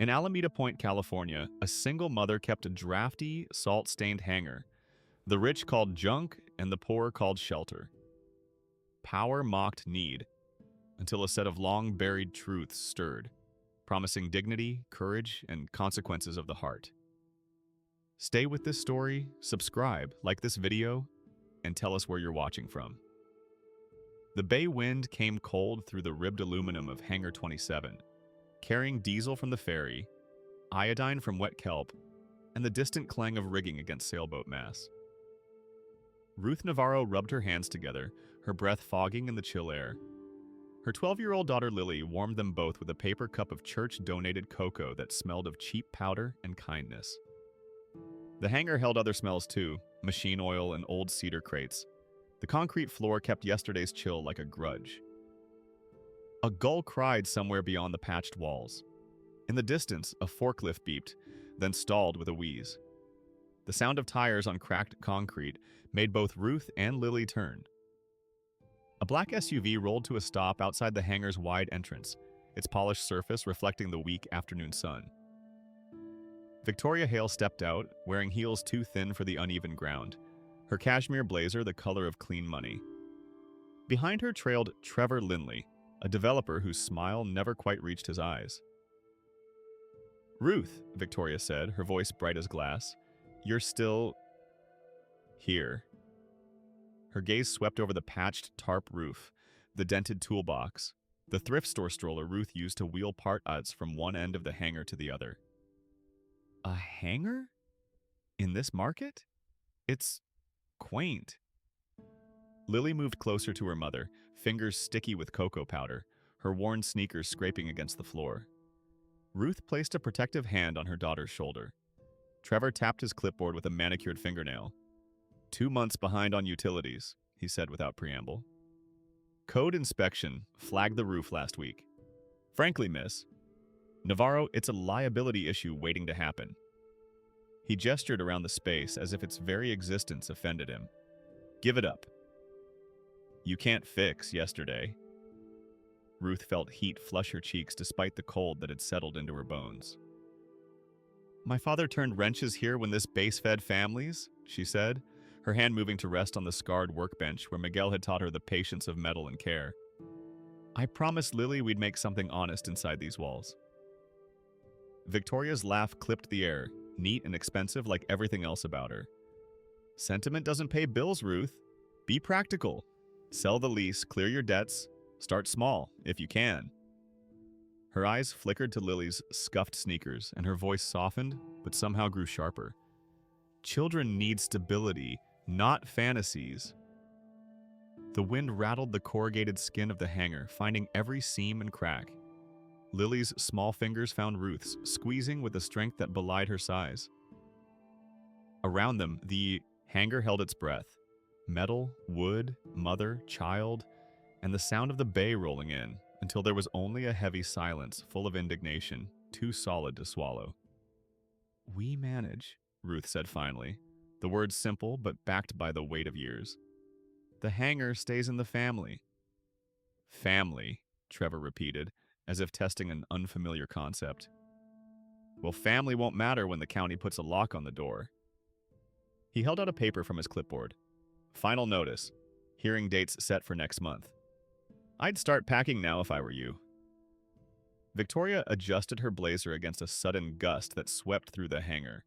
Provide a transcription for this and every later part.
In Alameda Point, California, a single mother kept a drafty, salt-stained hangar. The rich called junk and the poor called shelter. Power mocked need until a set of long-buried truths stirred, promising dignity, courage, and consequences of the heart. Stay with this story, subscribe, like this video, and tell us where you're watching from. The bay wind came cold through the ribbed aluminum of Hangar 27, carrying diesel from the ferry, iodine from wet kelp, and the distant clang of rigging against sailboat masts. Ruth Navarro rubbed her hands together, her breath fogging in the chill air. Her 12-year-old daughter Lily warmed them both with a paper cup of church-donated cocoa that smelled of cheap powder and kindness. The hangar held other smells too, machine oil and old cedar crates. The concrete floor kept yesterday's chill like a grudge. A gull cried somewhere beyond the patched walls. In the distance, a forklift beeped, then stalled with a wheeze. The sound of tires on cracked concrete made both Ruth and Lily turn. A black SUV rolled to a stop outside the hangar's wide entrance, its polished surface reflecting the weak afternoon sun. Victoria Hale stepped out, wearing heels too thin for the uneven ground, her cashmere blazer the color of clean money. Behind her trailed Trevor Lindley, a developer whose smile never quite reached his eyes. "Ruth," Victoria said, her voice bright as glass, "you're still here." Her gaze swept over the patched tarp roof, the dented toolbox, the thrift store stroller Ruth used to wheel part odds from one end of the hangar to the other. A hangar? In this market? It's quaint. Lily moved closer to her mother, fingers sticky with cocoa powder, her worn sneakers scraping against the floor. Ruth placed a protective hand on her daughter's shoulder. Trevor tapped his clipboard with a manicured fingernail. 2 months behind on utilities, he said without preamble. Code inspection flagged the roof last week. Frankly, miss, Navarro, it's a liability issue waiting to happen. He gestured around the space as if its very existence offended him. Give it up. You can't fix yesterday. Ruth felt heat flush her cheeks despite the cold that had settled into her bones. My father turned wrenches here when this base fed families, she said, her hand moving to rest on the scarred workbench where Miguel had taught her the patience of metal and care. I promised Lily we'd make something honest inside these walls. Victoria's laugh clipped the air, neat and expensive like everything else about her. Sentiment doesn't pay bills, Ruth. Be practical. Sell the lease, clear your debts, start small, if you can. Her eyes flickered to Lily's scuffed sneakers, and her voice softened, but somehow grew sharper. Children need stability, not fantasies. The wind rattled the corrugated skin of the hangar, finding every seam and crack. Lily's small fingers found Ruth's, squeezing with a strength that belied her size. Around them, the hangar held its breath. Metal, wood, mother, child, and the sound of the bay rolling in, until there was only a heavy silence full of indignation, too solid to swallow. We manage, Ruth said finally, the words simple but backed by the weight of years. The hangar stays in the family. Family, Trevor repeated, as if testing an unfamiliar concept. Well, family won't matter when the county puts a lock on the door. He held out a paper from his clipboard. Final notice. Hearing dates set for next month. I'd start packing now if I were you. Victoria adjusted her blazer against a sudden gust that swept through the hangar.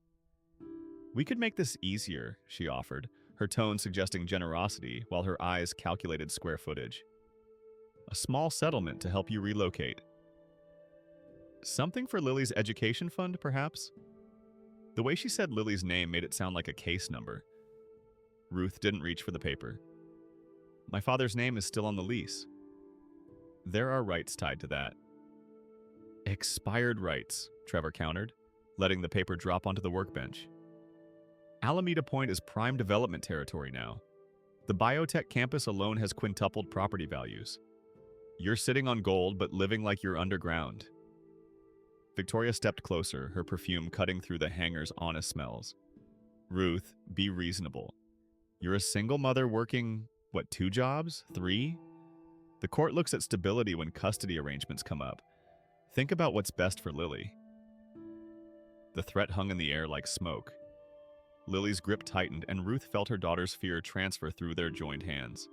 We could make this easier, she offered, her tone suggesting generosity while her eyes calculated square footage. A small settlement to help you relocate. Something for Lily's education fund, perhaps? The way she said Lily's name made it sound like a case number. Ruth didn't reach for the paper. My father's name is still on the lease. There are rights tied to that. Expired rights, Trevor countered, letting the paper drop onto the workbench. Alameda Point is prime development territory now. The biotech campus alone has quintupled property values. You're sitting on gold, but living like you're underground. Victoria stepped closer, her perfume cutting through the hangar's honest smells. Ruth, be reasonable. You're a single mother working, 2 jobs? 3? The court looks at stability when custody arrangements come up. Think about what's best for Lily. The threat hung in the air like smoke. Lily's grip tightened, and Ruth felt her daughter's fear transfer through their joined hands.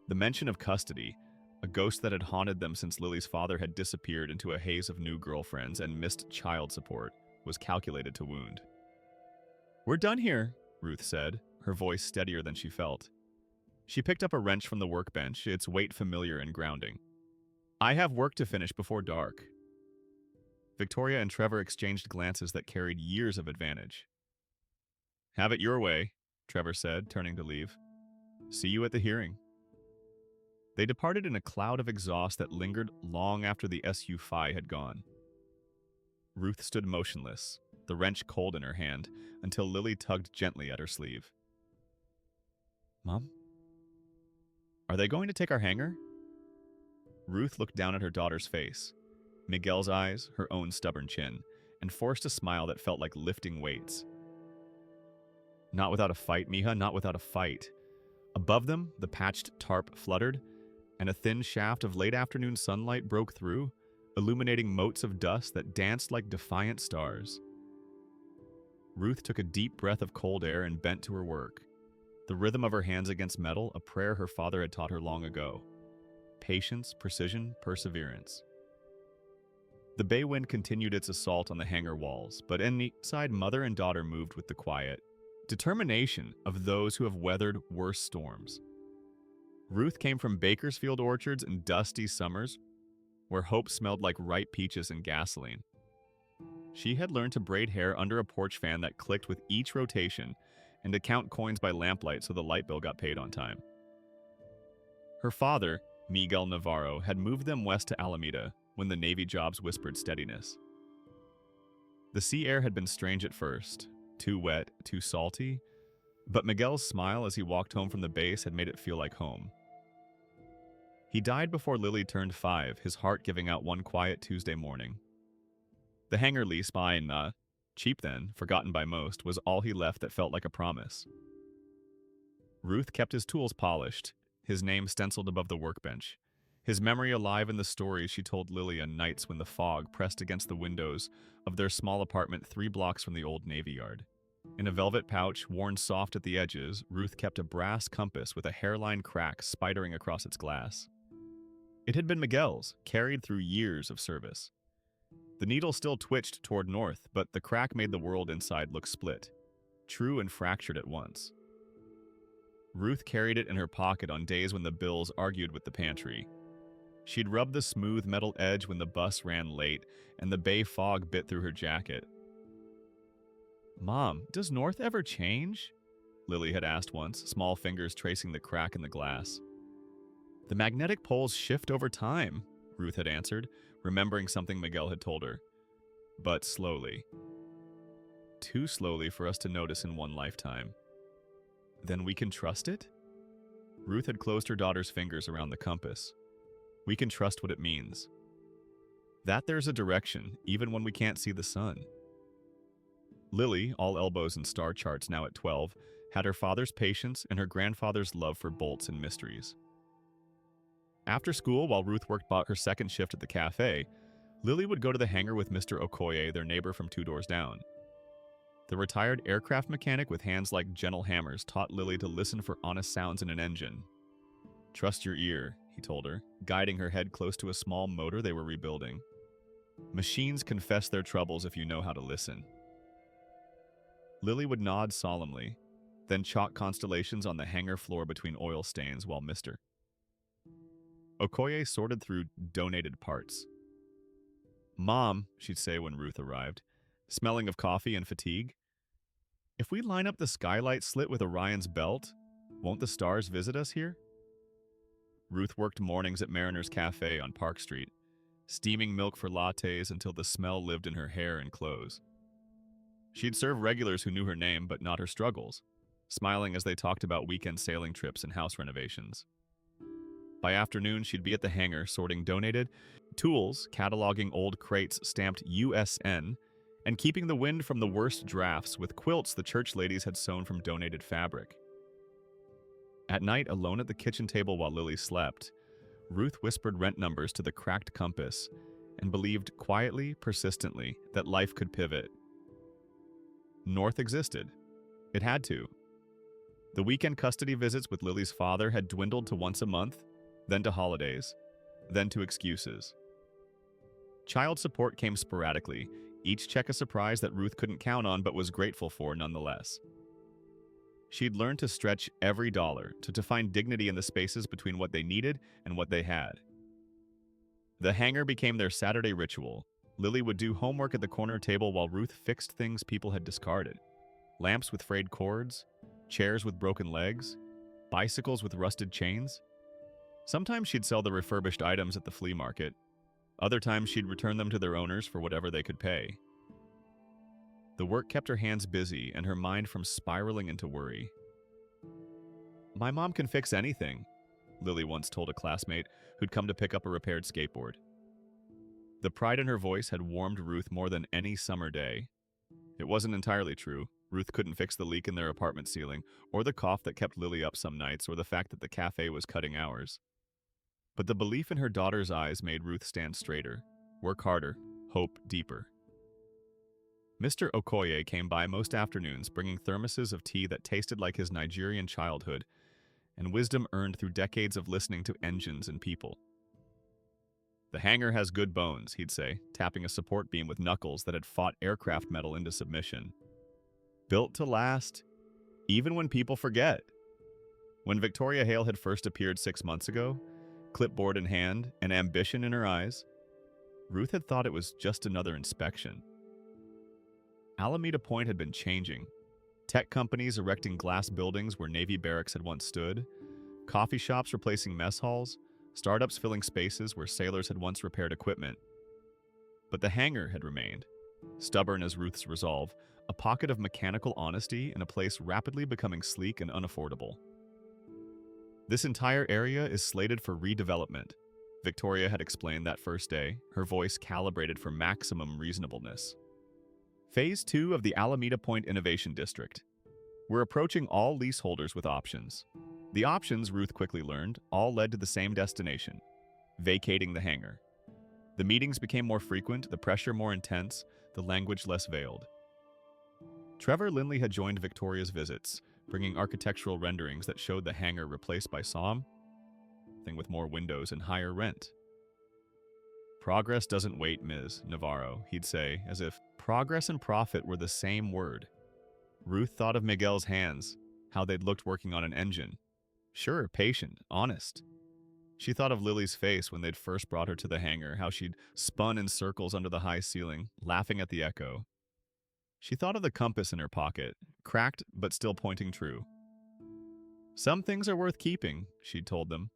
The mention of custody, a ghost that had haunted them since Lily's father had disappeared into a haze of new girlfriends and missed child support, was calculated to wound. "We're done here," Ruth said, her voice steadier than she felt. She picked up a wrench from the workbench, its weight familiar and grounding. "I have work to finish before dark." Victoria and Trevor exchanged glances that carried years of advantage. "Have it your way," Trevor said, turning to leave. "See you at the hearing." They departed in a cloud of exhaust that lingered long after the SU-5 had gone. Ruth stood motionless, the wrench cold in her hand, until Lily tugged gently at her sleeve. "Mom? Are they going to take our hangar?" Ruth looked down at her daughter's face, Miguel's eyes, her own stubborn chin, and forced a smile that felt like lifting weights. "Not without a fight, Mija, not without a fight." Above them, the patched tarp fluttered, and a thin shaft of late-afternoon sunlight broke through, illuminating motes of dust that danced like defiant stars. Ruth took a deep breath of cold air and bent to her work, the rhythm of her hands against metal, a prayer her father had taught her long ago. Patience, precision, perseverance. The bay wind continued its assault on the hangar walls, but inside, mother and daughter moved with the quiet determination of those who have weathered worse storms. Ruth came from Bakersfield orchards and dusty summers, where hope smelled like ripe peaches and gasoline. She had learned to braid hair under a porch fan that clicked with each rotation and to count coins by lamplight so the light bill got paid on time. Her father, Miguel Navarro, had moved them west to Alameda when the Navy jobs whispered steadiness. The sea air had been strange at first, too wet, too salty, but Miguel's smile as he walked home from the base had made it feel like home. He died before Lily turned 5, his heart giving out one quiet Tuesday morning. The hangar lease, buying cheap then, forgotten by most, was all he left that felt like a promise. Ruth kept his tools polished, his name stenciled above the workbench, his memory alive in the stories she told Lily on nights when the fog pressed against the windows of their small apartment 3 blocks from the old Navy Yard. In a velvet pouch, worn soft at the edges, Ruth kept a brass compass with a hairline crack spidering across its glass. It had been Miguel's, carried through years of service. The needle still twitched toward north, but the crack made the world inside look split, true and fractured at once. Ruth carried it in her pocket on days when the bills argued with the pantry. She'd rub the smooth metal edge when the bus ran late and the bay fog bit through her jacket. "Mom, does north ever change?" Lily had asked once, small fingers tracing the crack in the glass. "The magnetic poles shift over time," Ruth had answered, remembering something Miguel had told her. But slowly. Too slowly for us to notice in one lifetime. "Then we can trust it?" Ruth had closed her daughter's fingers around the compass. "We can trust what it means. That there's a direction, even when we can't see the sun." Lily, all elbows and star charts now at 12, had her father's patience and her grandfather's love for bolts and mysteries. After school, while Ruth worked her second shift at the cafe, Lily would go to the hangar with Mr. Okoye, their neighbor from 2 doors down. The retired aircraft mechanic with hands like gentle hammers taught Lily to listen for honest sounds in an engine. "Trust your ear," he told her, guiding her head close to a small motor they were rebuilding. "Machines confess their troubles if you know how to listen." Lily would nod solemnly, then chalk constellations on the hangar floor between oil stains while Mr. Okoye sorted through donated parts. "Mom," she'd say when Ruth arrived, smelling of coffee and fatigue, "if we line up the skylight slit with Orion's belt, won't the stars visit us here?" Ruth worked mornings at Mariner's Cafe on Park Street, steaming milk for lattes until the smell lived in her hair and clothes. She'd serve regulars who knew her name but not her struggles, smiling as they talked about weekend sailing trips and house renovations. By afternoon, she'd be at the hangar sorting donated tools, cataloging old crates stamped USN, and keeping the wind from the worst drafts with quilts the church ladies had sewn from donated fabric. At night, alone at the kitchen table while Lily slept, Ruth whispered rent numbers to the cracked compass and believed quietly, persistently, that life could pivot. North existed. It had to. The weekend custody visits with Lily's father had dwindled to once a month, then to holidays, then to excuses. Child support came sporadically, each check a surprise that Ruth couldn't count on but was grateful for nonetheless. She'd learned to stretch every dollar, to find dignity in the spaces between what they needed and what they had. The hangar became their Saturday ritual. Lily would do homework at the corner table while Ruth fixed things people had discarded. Lamps with frayed cords, chairs with broken legs, bicycles with rusted chains. Sometimes she'd sell the refurbished items at the flea market. Other times she'd return them to their owners for whatever they could pay. The work kept her hands busy and her mind from spiraling into worry. "My mom can fix anything," Lily once told a classmate who'd come to pick up a repaired skateboard. The pride in her voice had warmed Ruth more than any summer day. It wasn't entirely true. Ruth couldn't fix the leak in their apartment ceiling, or the cough that kept Lily up some nights, or the fact that the cafe was cutting hours. But the belief in her daughter's eyes made Ruth stand straighter, work harder, hope deeper. Mr. Okoye came by most afternoons, bringing thermoses of tea that tasted like his Nigerian childhood, and wisdom earned through decades of listening to engines and people. "The hangar has good bones," he'd say, tapping a support beam with knuckles that had fought aircraft metal into submission. "Built to last, even when people forget." When Victoria Hale had first appeared 6 months ago, clipboard in hand and ambition in her eyes, Ruth had thought it was just another inspection. Alameda Point had been changing. Tech companies erecting glass buildings where Navy barracks had once stood, coffee shops replacing mess halls, startups filling spaces where sailors had once repaired equipment. But the hangar had remained, stubborn as Ruth's resolve, a pocket of mechanical honesty in a place rapidly becoming sleek and unaffordable. "This entire area is slated for redevelopment," Victoria had explained that first day, her voice calibrated for maximum reasonableness. "Phase 2 of the Alameda Point Innovation District. We're approaching all leaseholders with options." The options, Ruth quickly learned, all led to the same destination: vacating the hangar. The meetings became more frequent, the pressure more intense, the language less veiled. Trevor Lindley had joined Victoria's visits, bringing architectural renderings that showed the hangar replaced by some thing with more windows and higher rent. "Progress doesn't wait, Ms. Navarro," he'd say, as if progress and profit were the same word. Ruth thought of Miguel's hands, how they'd looked working on an engine. Sure, patient, honest. She thought of Lily's face when they'd first brought her to the hangar, how she'd spun in circles under the high ceiling, laughing at the echo. She thought of the compass in her pocket, cracked but still pointing true. "Some things are worth keeping," she'd told them.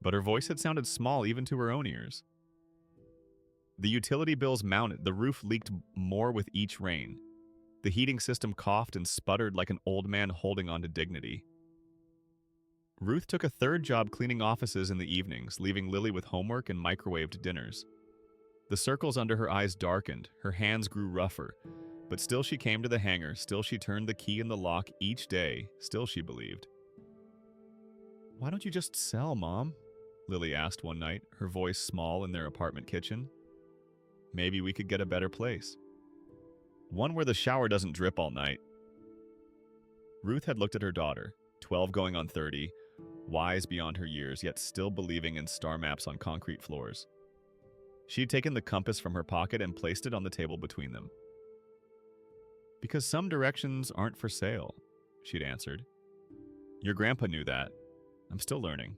But her voice had sounded small even to her own ears. The utility bills mounted, the roof leaked more with each rain. The heating system coughed and sputtered like an old man holding on to dignity. Ruth took a third job cleaning offices in the evenings, leaving Lily with homework and microwaved dinners. The circles under her eyes darkened, her hands grew rougher, but still she came to the hangar, still she turned the key in the lock each day, still she believed. "Why don't you just sell, Mom?" Lily asked one night, her voice small in their apartment kitchen. "Maybe we could get a better place. One where the shower doesn't drip all night." Ruth had looked at her daughter, 12 going on 30, wise beyond her years, yet still believing in star maps on concrete floors. She'd taken the compass from her pocket and placed it on the table between them. "Because some directions aren't for sale," she'd answered. "Your grandpa knew that. I'm still learning."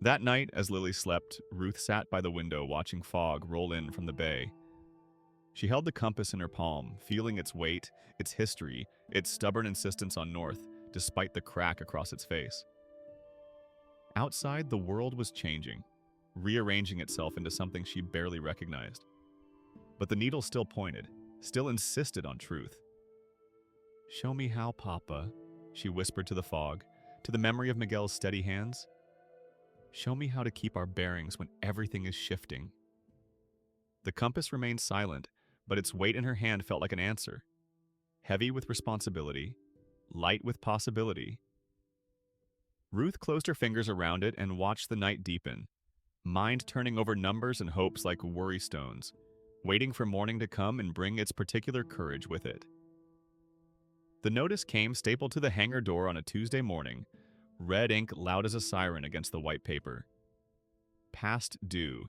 That night, as Lily slept, Ruth sat by the window watching fog roll in from the bay. She held the compass in her palm, feeling its weight, its history, its stubborn insistence on north, despite the crack across its face. Outside, the world was changing, rearranging itself into something she barely recognized. But the needle still pointed, still insisted on truth. "Show me how, Papa," she whispered to the fog, to the memory of Miguel's steady hands. "Show me how to keep our bearings when everything is shifting." The compass remained silent, but its weight in her hand felt like an answer. Heavy with responsibility, light with possibility. Ruth closed her fingers around it and watched the night deepen. mind turning over numbers and hopes like worry stones, waiting for morning to come and bring its particular courage with it. The notice came stapled to the hangar door on a Tuesday morning, red ink loud as a siren against the white paper. Past due.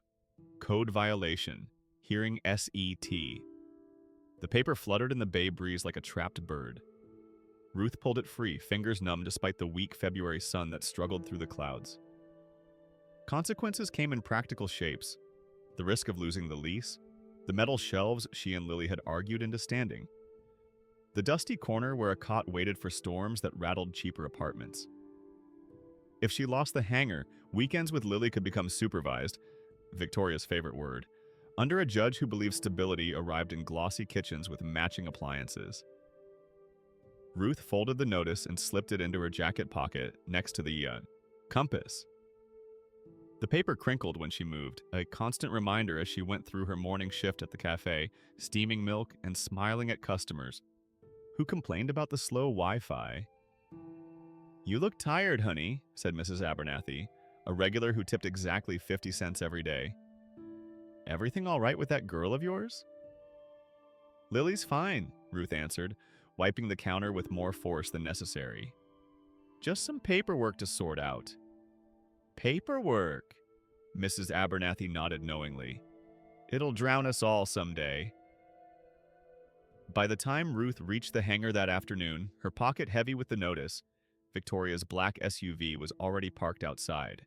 Code violation. Hearing SET. The paper fluttered in the bay breeze like a trapped bird. Ruth pulled it free, fingers numb despite the weak February sun that struggled through the clouds. Consequences came in practical shapes. The risk of losing the lease, the metal shelves she and Lily had argued into standing, the dusty corner where a cot waited for storms that rattled cheaper apartments. If she lost the hangar, weekends with Lily could become supervised, Victoria's favorite word, under a judge who believed stability arrived in glossy kitchens with matching appliances. Ruth folded the notice and slipped it into her jacket pocket next to the compass. The paper crinkled when she moved, a constant reminder as she went through her morning shift at the cafe, steaming milk and smiling at customers who complained about the slow Wi-Fi. "You look tired, honey," said Mrs. Abernathy, a regular who tipped exactly 50 cents every day. "Everything all right with that girl of yours?" "Lily's fine," Ruth answered, wiping the counter with more force than necessary. "Just some paperwork to sort out." "Paperwork?" Mrs. Abernathy nodded knowingly. "It'll drown us all someday." By the time Ruth reached the hangar that afternoon, her pocket heavy with the notice, Victoria's black SUV was already parked outside.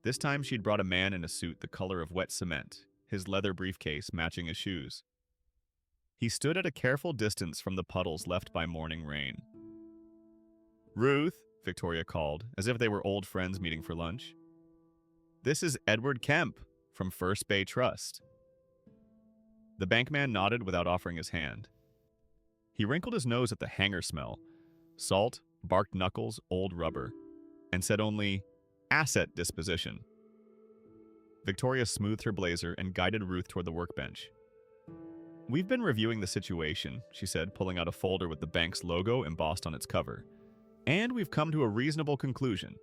This time she'd brought a man in a suit the color of wet cement, his leather briefcase matching his shoes. He stood at a careful distance from the puddles left by morning rain. "Ruth," Victoria called, as if they were old friends meeting for lunch. "This is Edward Kemp from First Bay Trust." The bankman nodded without offering his hand. He wrinkled his nose at the hangar smell, salt, barked knuckles, old rubber, and said only, "Asset disposition." Victoria smoothed her blazer and guided Ruth toward the workbench. "We've been reviewing the situation," she said, pulling out a folder with the bank's logo embossed on its cover. "And we've come to a reasonable conclusion.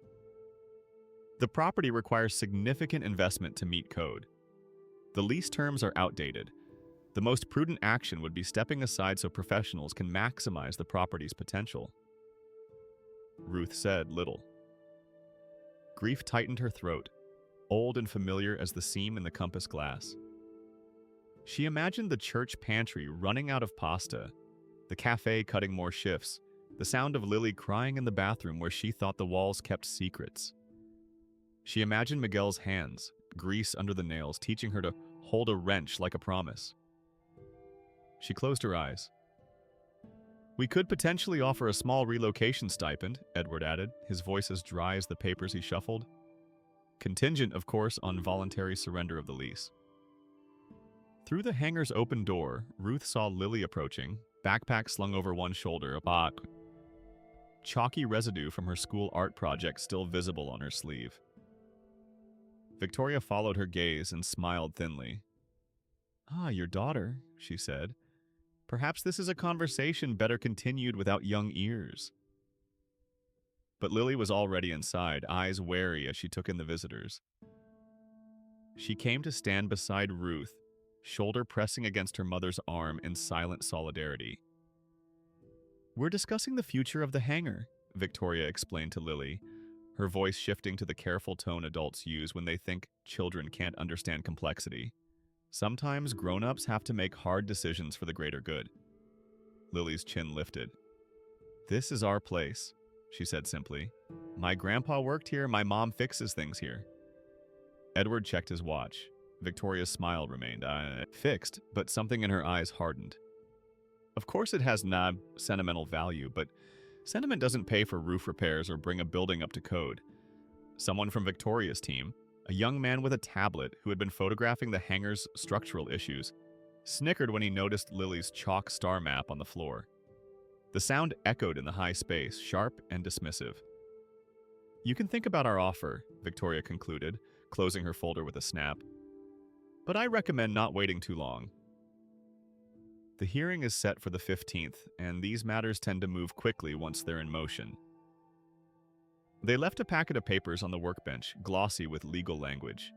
The property requires significant investment to meet code. The lease terms are outdated. The most prudent action would be stepping aside so professionals can maximize the property's potential." Ruth said little. Grief tightened her throat, old and familiar as the seam in the compass glass. She imagined the church pantry running out of pasta, the cafe cutting more shifts, the sound of Lily crying in the bathroom where she thought the walls kept secrets. She imagined Miguel's hands, grease under the nails, teaching her to hold a wrench like a promise. She closed her eyes. "We could potentially offer a small relocation stipend," Edward added, his voice as dry as the papers he shuffled. "Contingent, of course, on voluntary surrender of the lease." Through the hangar's open door, Ruth saw Lily approaching, backpack slung over one shoulder, a chalky residue from her school art project still visible on her sleeve. Victoria followed her gaze and smiled thinly. "Ah, your daughter," she said. "Perhaps this is a conversation better continued without young ears." But Lily was already inside, eyes wary as she took in the visitors. She came to stand beside Ruth, shoulder pressing against her mother's arm in silent solidarity. "We're discussing the future of the hangar," Victoria explained to Lily, her voice shifting to the careful tone adults use when they think children can't understand complexity. "Sometimes grown-ups have to make hard decisions for the greater good." Lily's chin lifted. "This is our place," she said simply. "My grandpa worked here, my mom fixes things here." Edward checked his watch. Victoria's smile remained fixed, but something in her eyes hardened. Of course it has sentimental value, but sentiment doesn't pay for roof repairs or bring a building up to code. Someone from Victoria's team, a young man with a tablet who had been photographing the hangar's structural issues, snickered when he noticed Lily's chalk star map on the floor. The sound echoed in the high space, sharp and dismissive. "You can think about our offer," Victoria concluded, closing her folder with a snap. "But I recommend not waiting too long." The hearing is set for the 15th, and these matters tend to move quickly once they're in motion. They left a packet of papers on the workbench, glossy with legal language.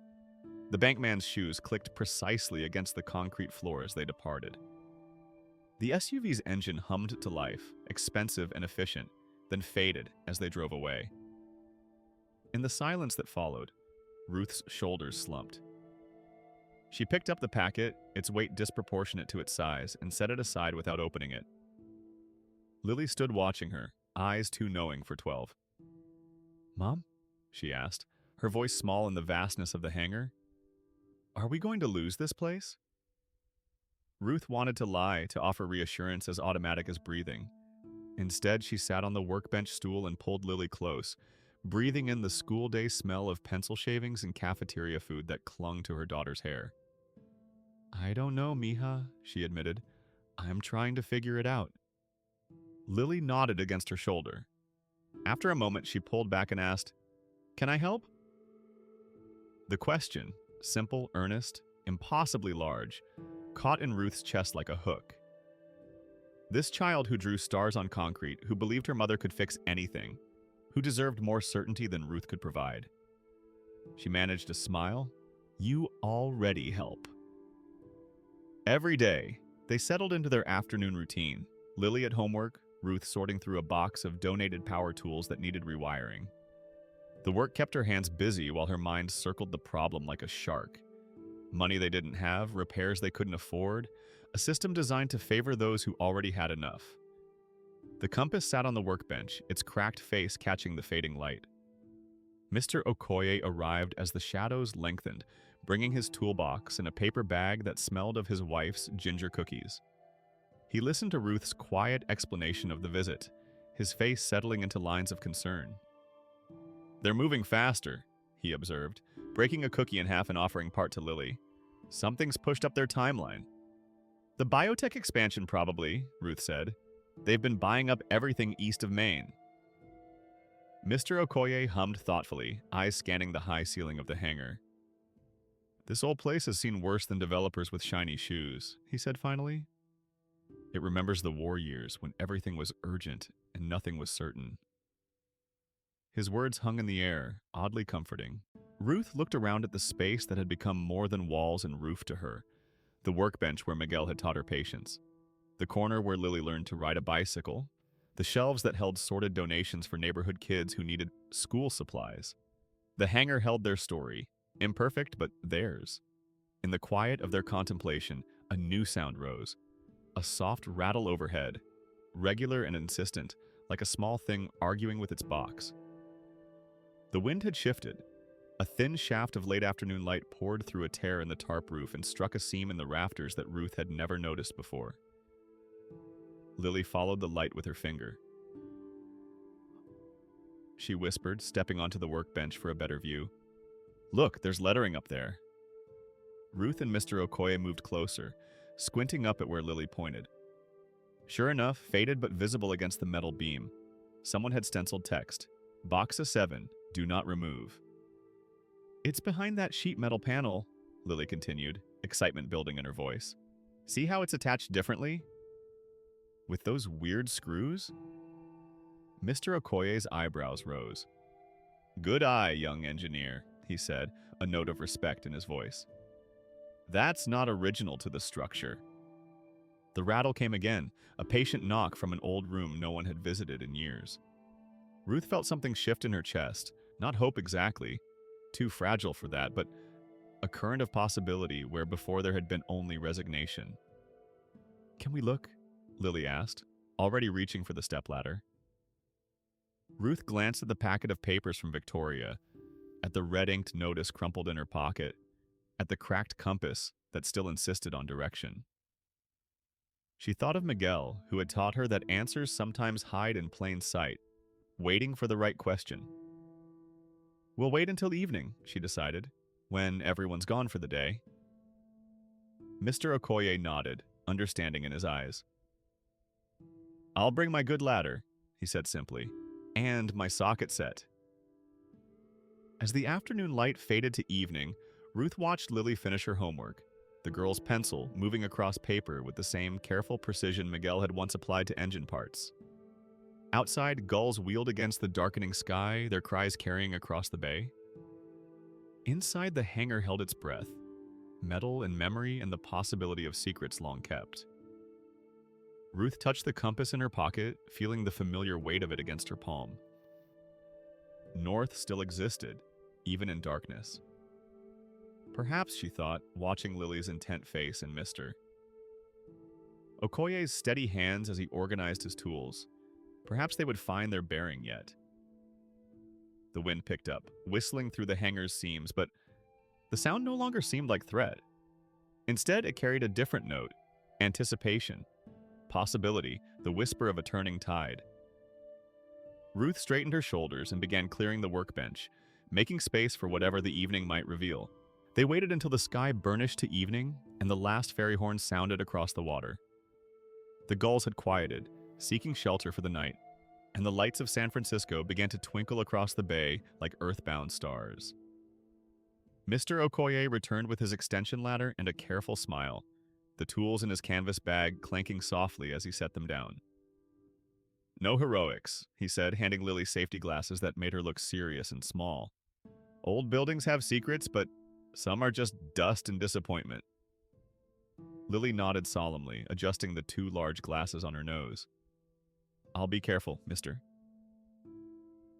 The bankman's shoes clicked precisely against the concrete floor as they departed. The SUV's engine hummed to life, expensive and efficient, then faded as they drove away. In the silence that followed, Ruth's shoulders slumped. She picked up the packet, its weight disproportionate to its size, and set it aside without opening it. Lily stood watching her, eyes too knowing for 12. "Mom?" she asked, her voice small in the vastness of the hangar. "Are we going to lose this place?" Ruth wanted to lie, to offer reassurance as automatic as breathing. Instead, she sat on the workbench stool and pulled Lily close, breathing in the school day smell of pencil shavings and cafeteria food that clung to her daughter's hair. "I don't know, Mija," she admitted. "I'm trying to figure it out." Lily nodded against her shoulder. After a moment, she pulled back and asked, "Can I help?" The question, simple, earnest, impossibly large, caught in Ruth's chest like a hook. This child who drew stars on concrete, who believed her mother could fix anything, who deserved more certainty than Ruth could provide. She managed to smile. "You already help." Every day, they settled into their afternoon routine, Lily at homework, Ruth sorting through a box of donated power tools that needed rewiring. The work kept her hands busy while her mind circled the problem like a shark. Money they didn't have, repairs they couldn't afford, a system designed to favor those who already had enough. The compass sat on the workbench, its cracked face catching the fading light. Mr. Okoye arrived as the shadows lengthened, bringing his toolbox and a paper bag that smelled of his wife's ginger cookies. He listened to Ruth's quiet explanation of the visit, his face settling into lines of concern. "They're moving faster," he observed, breaking a cookie in half and offering part to Lily. "Something's pushed up their timeline." "The biotech expansion probably," Ruth said. "They've been buying up everything east of Maine." Mr. Okoye hummed thoughtfully, eyes scanning the high ceiling of the hangar. "This old place has seen worse than developers with shiny shoes," he said finally. "It remembers the war years when everything was urgent and nothing was certain." His words hung in the air, oddly comforting. Ruth looked around at the space that had become more than walls and roof to her, the workbench where Miguel had taught her patience, the corner where Lily learned to ride a bicycle, the shelves that held sorted donations for neighborhood kids who needed school supplies. The hangar held their story, imperfect but theirs. In the quiet of their contemplation, a new sound rose, a soft rattle overhead, regular and insistent, like a small thing arguing with its box. The wind had shifted. A thin shaft of late afternoon light poured through a tear in the tarp roof and struck a seam in the rafters that Ruth had never noticed before. Lily followed the light with her finger. She whispered, stepping onto the workbench for a better view. "Look, there's lettering up there." Ruth and Mr. Okoye moved closer, squinting up at where Lily pointed. Sure enough, faded but visible against the metal beam, someone had stenciled text, "Boxa 7, do not remove." "It's behind that sheet metal panel," Lily continued, excitement building in her voice. "See how it's attached differently? With those weird screws?" Mr. Okoye's eyebrows rose. "Good eye, young engineer," he said, a note of respect in his voice. "That's not original to the structure." The rattle came again, a patient knock from an old room no one had visited in years. Ruth felt something shift in her chest, not hope exactly, too fragile for that, but a current of possibility where before there had been only resignation. "Can we look?" Lily asked, already reaching for the stepladder. Ruth glanced at the packet of papers from Victoria, at the red-inked notice crumpled in her pocket, at the cracked compass that still insisted on direction. She thought of Miguel, who had taught her that answers sometimes hide in plain sight, waiting for the right question. "We'll wait until evening," she decided, "when everyone's gone for the day." Mr. Okoye nodded, understanding in his eyes. "I'll bring my good ladder," he said simply, "and my socket set." As the afternoon light faded to evening, Ruth watched Lily finish her homework, the girl's pencil moving across paper with the same careful precision Miguel had once applied to engine parts. Outside, gulls wheeled against the darkening sky, their cries carrying across the bay. Inside, the hangar held its breath, metal and memory and the possibility of secrets long kept. Ruth touched the compass in her pocket, feeling the familiar weight of it against her palm. North still existed, even in darkness. Perhaps, she thought, watching Lily's intent face and missed her. Okoye's steady hands as he organized his tools. Perhaps they would find their bearing yet. The wind picked up, whistling through the hangar's seams, but the sound no longer seemed like threat. Instead, it carried a different note: anticipation, possibility, the whisper of a turning tide. Ruth straightened her shoulders and began clearing the workbench, making space for whatever the evening might reveal. They waited until the sky burnished to evening and the last ferry horn sounded across the water. The gulls had quieted, seeking shelter for the night, and the lights of San Francisco began to twinkle across the bay like earthbound stars. Mr. Okoye returned with his extension ladder and a careful smile, the tools in his canvas bag clanking softly as he set them down. "No heroics," he said, handing Lily safety glasses that made her look serious and small. "Old buildings have secrets, but some are just dust and disappointment." Lily nodded solemnly, adjusting the two large glasses on her nose. "I'll be careful, mister."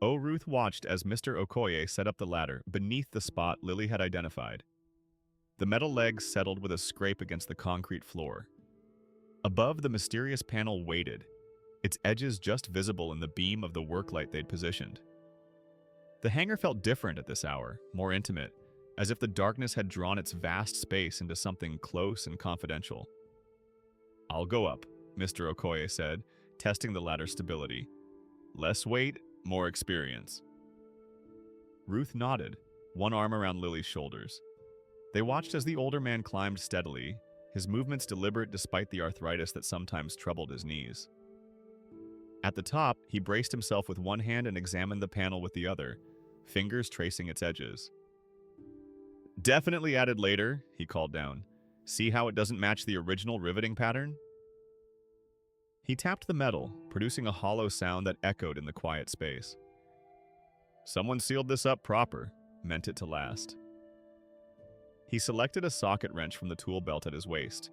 Ruth watched as Mr. Okoye set up the ladder beneath the spot Lily had identified. The metal legs settled with a scrape against the concrete floor. Above, the mysterious panel waited, its edges just visible in the beam of the work light they'd positioned. The hangar felt different at this hour, more intimate, as if the darkness had drawn its vast space into something close and confidential. "I'll go up," Mr. Okoye said, testing the ladder's stability. "Less weight, more experience." Ruth nodded, one arm around Lily's shoulders. They watched as the older man climbed steadily, his movements deliberate despite the arthritis that sometimes troubled his knees. At the top, he braced himself with one hand and examined the panel with the other, fingers tracing its edges. "Definitely added later," he called down. "See how it doesn't match the original riveting pattern?" He tapped the metal, producing a hollow sound that echoed in the quiet space. "Someone sealed this up proper, meant it to last." He selected a socket wrench from the tool belt at his waist,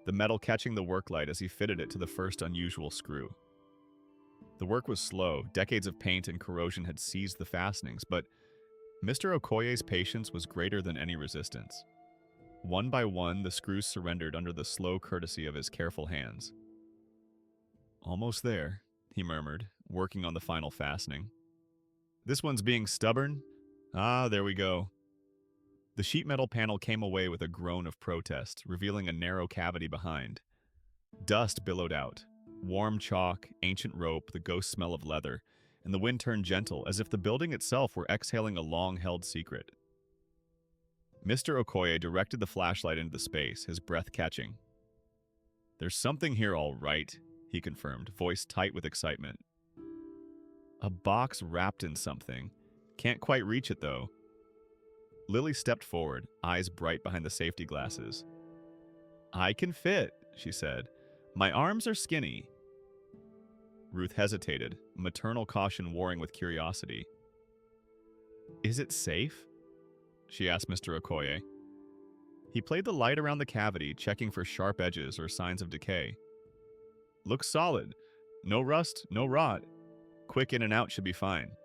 the metal catching the work light as he fitted it to the first unusual screw. The work was slow, decades of paint and corrosion had seized the fastenings, but Mr. Okoye's patience was greater than any resistance. One by one, the screws surrendered under the slow courtesy of his careful hands. "Almost there," he murmured, working on the final fastening. "This one's being stubborn? Ah, there we go." The sheet metal panel came away with a groan of protest, revealing a narrow cavity behind. Dust billowed out. Warm chalk, ancient rope, the ghost smell of leather, and the wind turned gentle, as if the building itself were exhaling a long-held secret. Mr. Okoye directed the flashlight into the space, his breath catching. "There's something here all right," he confirmed, voice tight with excitement. "A box wrapped in something. Can't quite reach it, though." Lily stepped forward, eyes bright behind the safety glasses. "I can fit," she said. "My arms are skinny." Ruth hesitated, maternal caution warring with curiosity. "Is it safe?" she asked Mr. Okoye. He played the light around the cavity, checking for sharp edges or signs of decay. "Looks solid. No rust, no rot. Quick in and out should be fine."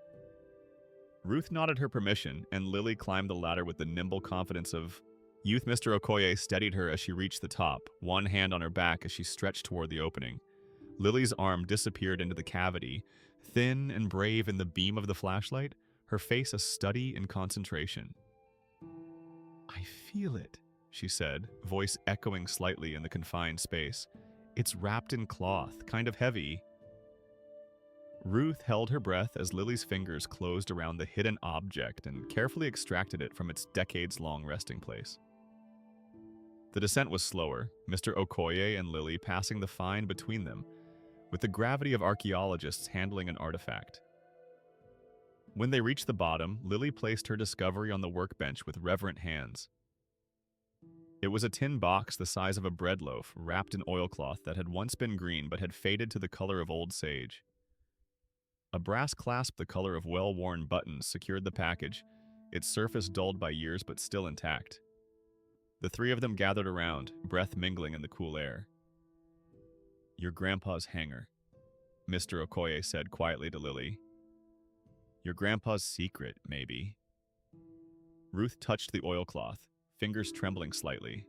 Ruth nodded her permission, and Lily climbed the ladder with the nimble confidence of youth. Mr. Okoye steadied her as she reached the top, one hand on her back as she stretched toward the opening. Lily's arm disappeared into the cavity, thin and brave in the beam of the flashlight, her face a study in concentration. "I feel it," she said, voice echoing slightly in the confined space. "It's wrapped in cloth, kind of heavy." Ruth held her breath as Lily's fingers closed around the hidden object and carefully extracted it from its decades-long resting place. The descent was slower, Mr. Okoye and Lily passing the find between them, with the gravity of archaeologists handling an artifact. When they reached the bottom, Lily placed her discovery on the workbench with reverent hands. It was a tin box the size of a bread loaf, wrapped in oilcloth that had once been green but had faded to the color of old sage. A brass clasp the color of well-worn buttons secured the package, its surface dulled by years but still intact. The three of them gathered around, breath mingling in the cool air. "Your grandpa's hangar," Mr. Okoye said quietly to Lily. "Your grandpa's secret, maybe." Ruth touched the oilcloth, fingers trembling slightly.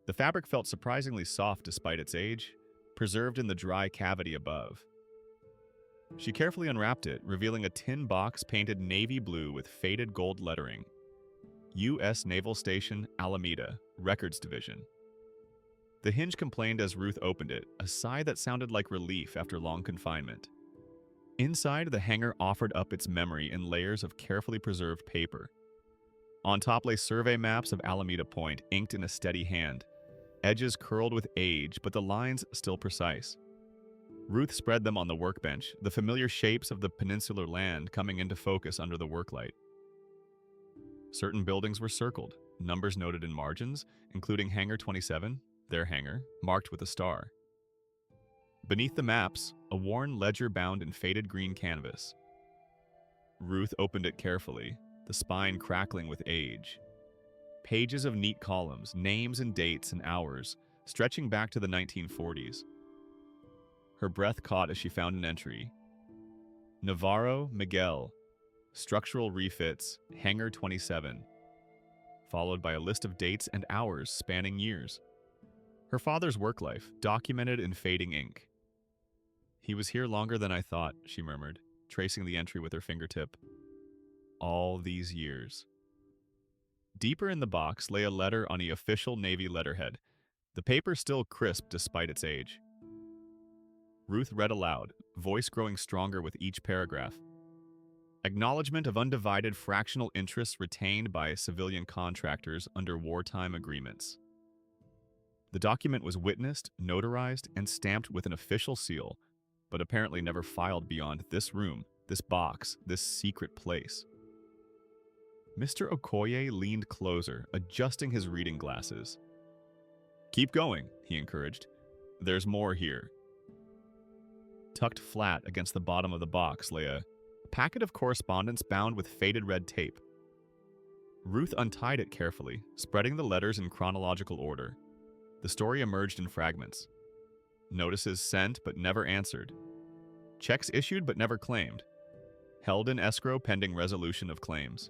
The fabric felt surprisingly soft despite its age, preserved in the dry cavity above. She carefully unwrapped it, revealing a tin box painted navy blue with faded gold lettering. U.S. Naval Station, Alameda, Records Division. The hinge complained as Ruth opened it, a sigh that sounded like relief after long confinement. Inside, the hangar offered up its memory in layers of carefully preserved paper. On top lay survey maps of Alameda Point, inked in a steady hand, edges curled with age, but the lines still precise. Ruth spread them on the workbench, the familiar shapes of the peninsular land coming into focus under the worklight. Certain buildings were circled, numbers noted in margins, including Hangar 27, their hangar, marked with a star. Beneath the maps, a worn ledger bound in faded green canvas. Ruth opened it carefully, the spine crackling with age. Pages of neat columns, names and dates and hours, stretching back to the 1940s. Her breath caught as she found an entry. Navarro Miguel, structural refits, Hangar 27, followed by a list of dates and hours spanning years. Her father's work life, documented in fading ink. "He was here longer than I thought," she murmured, tracing the entry with her fingertip. "All these years." Deeper in the box lay a letter on the official Navy letterhead, the paper still crisp despite its age. Ruth read aloud, voice growing stronger with each paragraph. Acknowledgement of undivided fractional interests retained by civilian contractors under wartime agreements. The document was witnessed, notarized, and stamped with an official seal, but apparently never filed beyond this room, this box, this secret place. Mr. Okoye leaned closer, adjusting his reading glasses. "Keep going," he encouraged. "There's more here." Tucked flat against the bottom of the box lay a packet of correspondence bound with faded red tape. Ruth untied it carefully, spreading the letters in chronological order. The story emerged in fragments. Notices sent but never answered. Checks issued but never claimed. Held in escrow pending resolution of claims.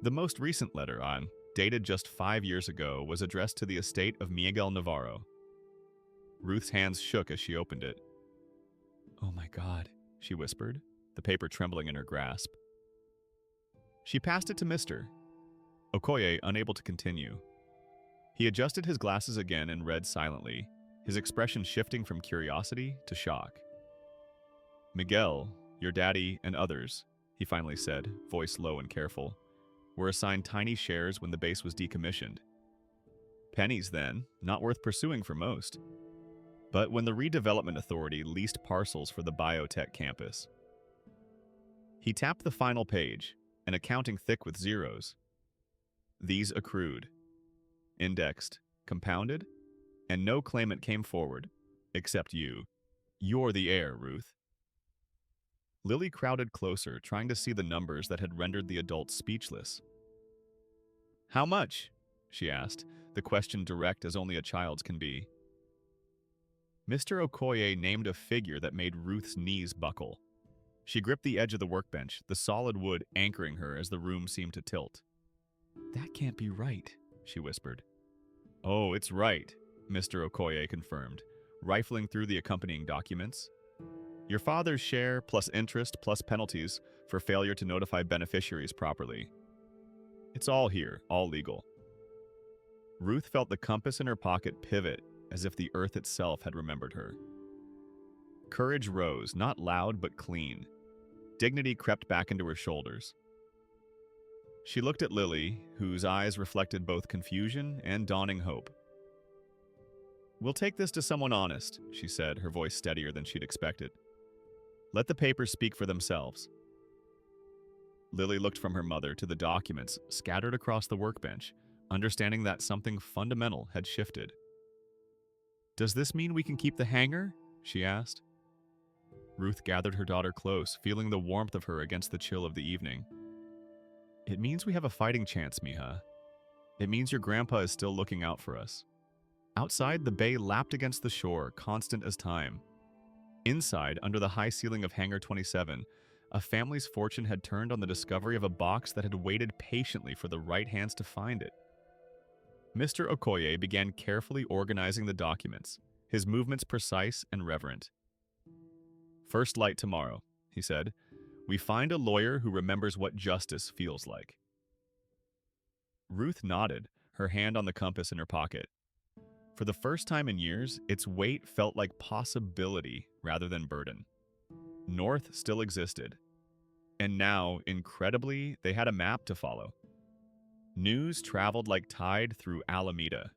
The most recent letter, dated just 5 years ago, was addressed to the estate of Miguel Navarro. Ruth's hands shook as she opened it. "Oh my God," she whispered, the paper trembling in her grasp. She passed it to Mr. Okoye, unable to continue. He adjusted his glasses again and read silently, his expression shifting from curiosity to shock. "Miguel, your daddy, and others," he finally said, voice low and careful, "were assigned tiny shares when the base was decommissioned. Pennies then, not worth pursuing for most. But when the Redevelopment Authority leased parcels for the biotech campus." He tapped the final page, an accounting thick with zeros. "These accrued, indexed, compounded, and no claimant came forward, except you. You're the heir, Ruth." Lily crowded closer, trying to see the numbers that had rendered the adult speechless. "How much?" she asked, the question direct as only a child's can be. Mr. Okoye named a figure that made Ruth's knees buckle. She gripped the edge of the workbench, the solid wood anchoring her as the room seemed to tilt. "That can't be right," she whispered. "Oh, it's right," Mr. Okoye confirmed, rifling through the accompanying documents. "Your father's share, plus interest, plus penalties for failure to notify beneficiaries properly. It's all here, all legal." Ruth felt the compass in her pocket pivot as if the earth itself had remembered her. Courage rose, not loud but clean. Dignity crept back into her shoulders. She looked at Lily, whose eyes reflected both confusion and dawning hope. "We'll take this to someone honest," she said, her voice steadier than she'd expected. "Let the papers speak for themselves." Lily looked from her mother to the documents scattered across the workbench, understanding that something fundamental had shifted. "Does this mean we can keep the hangar?" she asked. Ruth gathered her daughter close, feeling the warmth of her against the chill of the evening. It means we have a fighting chance, Mija. It means your grandpa is still looking out for us. Outside, the bay lapped against the shore, constant as time. Inside, under the high ceiling of Hangar 27, a family's fortune had turned on the discovery of a box that had waited patiently for the right hands to find it. Mr. Okoye began carefully organizing the documents, his movements precise and reverent. "First light tomorrow," he said. "We find a lawyer who remembers what justice feels like." Ruth nodded, her hand on the compass in her pocket. For the first time in years, its weight felt like possibility rather than burden. North still existed. And now, incredibly, they had a map to follow. News traveled like tide through Alameda.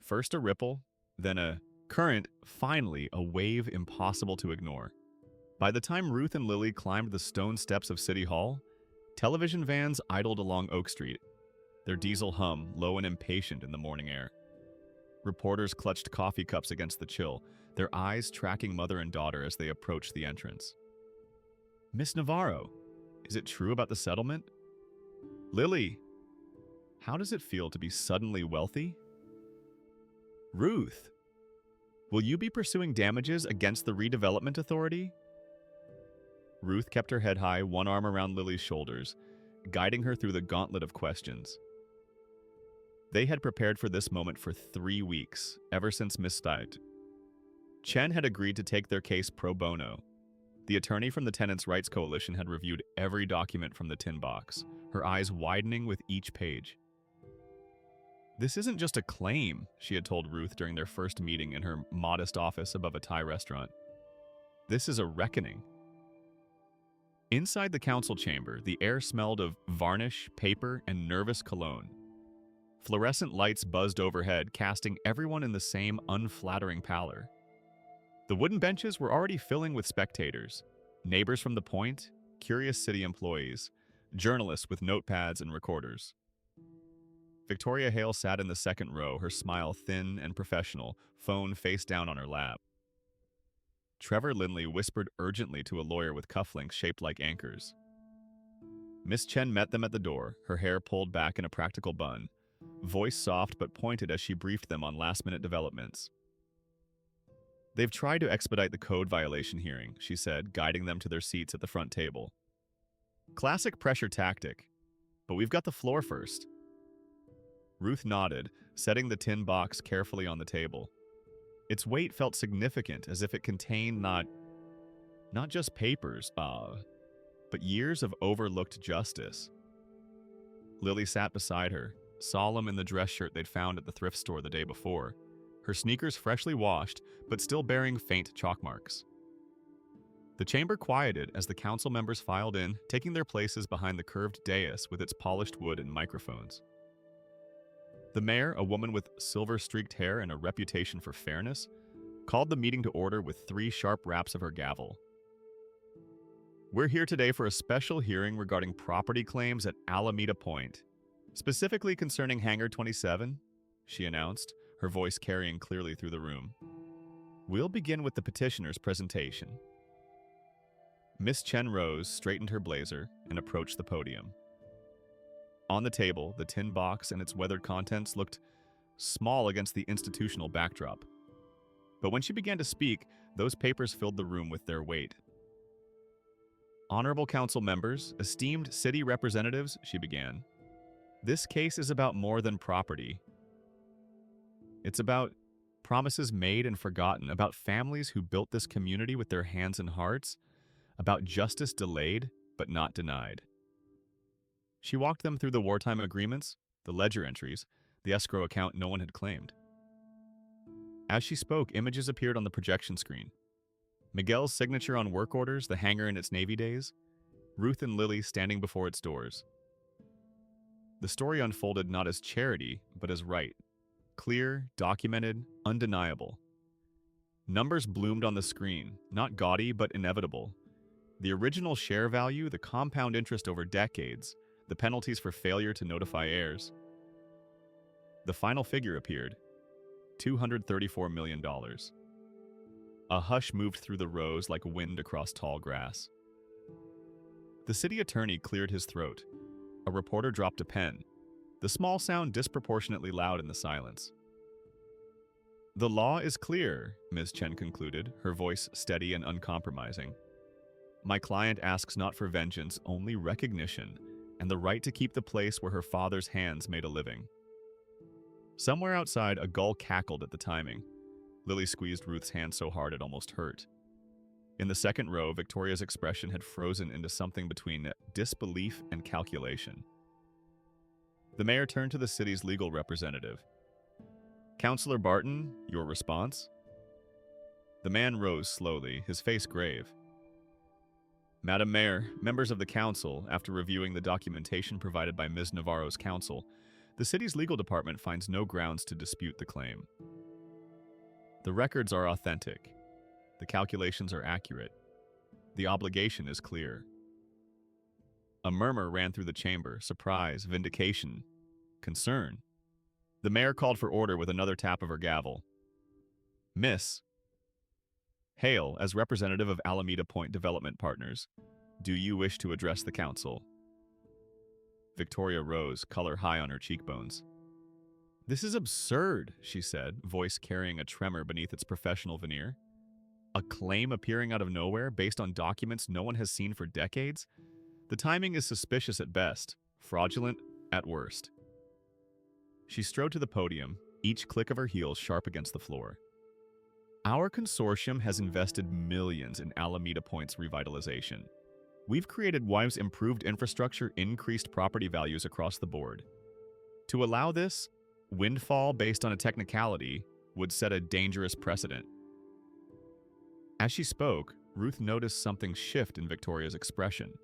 First a ripple, then a current, finally a wave impossible to ignore. By the time Ruth and Lily climbed the stone steps of City Hall, television vans idled along Oak Street, their diesel hum low and impatient in the morning air. Reporters clutched coffee cups against the chill, their eyes tracking mother and daughter as they approached the entrance. "Miss Navarro, is it true about the settlement? Lily, how does it feel to be suddenly wealthy? Ruth, will you be pursuing damages against the Redevelopment Authority?" Ruth kept her head high, one arm around Lily's shoulders, guiding her through the gauntlet of questions. They had prepared for this moment for 3 weeks, ever since Miss Stite. Chen had agreed to take their case pro bono. The attorney from the Tenants' Rights Coalition had reviewed every document from the tin box, her eyes widening with each page. "This isn't just a claim," she had told Ruth during their first meeting in her modest office above a Thai restaurant. "This is a reckoning." Inside the council chamber, the air smelled of varnish, paper, and nervous cologne. Fluorescent lights buzzed overhead, casting everyone in the same unflattering pallor. The wooden benches were already filling with spectators, neighbors from the point, curious city employees, journalists with notepads and recorders. Victoria Hale sat in the second row, her smile thin and professional, phone face down on her lap. Trevor Lindley whispered urgently to a lawyer with cufflinks shaped like anchors. Miss Chen met them at the door, her hair pulled back in a practical bun, voice soft but pointed as she briefed them on last-minute developments. "They've tried to expedite the code violation hearing," she said, guiding them to their seats at the front table. "Classic pressure tactic, but we've got the floor first." Ruth nodded, setting the tin box carefully on the table. Its weight felt significant, as if it contained not just papers, but years of overlooked justice. Lily sat beside her, solemn in the dress shirt they'd found at the thrift store the day before, her sneakers freshly washed, but still bearing faint chalk marks. The chamber quieted as the council members filed in, taking their places behind the curved dais with its polished wood and microphones. The mayor, a woman with silver-streaked hair and a reputation for fairness, called the meeting to order with 3 sharp raps of her gavel. "We're here today for a special hearing regarding property claims at Alameda Point, specifically concerning Hangar 27, she announced, her voice carrying clearly through the room. "We'll begin with the petitioner's presentation." Miss Chen rose, straightened her blazer, and approached the podium. On the table, the tin box and its weathered contents looked small against the institutional backdrop. But when she began to speak, those papers filled the room with their weight. "Honorable council members, esteemed city representatives," she began, "this case is about more than property. It's about promises made and forgotten, about families who built this community with their hands and hearts, about justice delayed but not denied." She walked them through the wartime agreements, the ledger entries, the escrow account no one had claimed. As she spoke, images appeared on the projection screen. Miguel's signature on work orders, the hangar in its Navy days, Ruth and Lily standing before its doors. The story unfolded not as charity, but as right. Clear, documented, undeniable. Numbers bloomed on the screen, not gaudy, but inevitable. The original share value, the compound interest over decades, the penalties for failure to notify heirs. The final figure appeared, $234 million. A hush moved through the rows like wind across tall grass. The city attorney cleared his throat. A reporter dropped a pen, the small sound disproportionately loud in the silence. "The law is clear," Ms. Chen concluded, her voice steady and uncompromising. "My client asks not for vengeance, only recognition, and the right to keep the place where her father's hands made a living." Somewhere outside, a gull cackled at the timing. Lily squeezed Ruth's hand so hard it almost hurt. In the second row, Victoria's expression had frozen into something between disbelief and calculation. The mayor turned to the city's legal representative. "Councillor Barton, your response?" The man rose slowly, his face grave. "Madam Mayor, members of the council, after reviewing the documentation provided by Ms. Navarro's counsel, the city's legal department finds no grounds to dispute the claim. The records are authentic. The calculations are accurate. The obligation is clear." A murmur ran through the chamber, surprise, vindication, concern. The mayor called for order with another tap of her gavel. "Miss Hale, as representative of Alameda Point Development Partners, do you wish to address the council?" Victoria rose, color high on her cheekbones. "This is absurd," she said, voice carrying a tremor beneath its professional veneer. "A claim appearing out of nowhere based on documents no one has seen for decades? The timing is suspicious at best, fraudulent at worst." She strode to the podium, each click of her heels sharp against the floor. "Our consortium has invested millions in Alameda Point's revitalization. We've created WIVE's improved infrastructure, increased property values across the board. To allow this windfall based on a technicality would set a dangerous precedent." As she spoke, Ruth noticed something shift in Victoria's expression.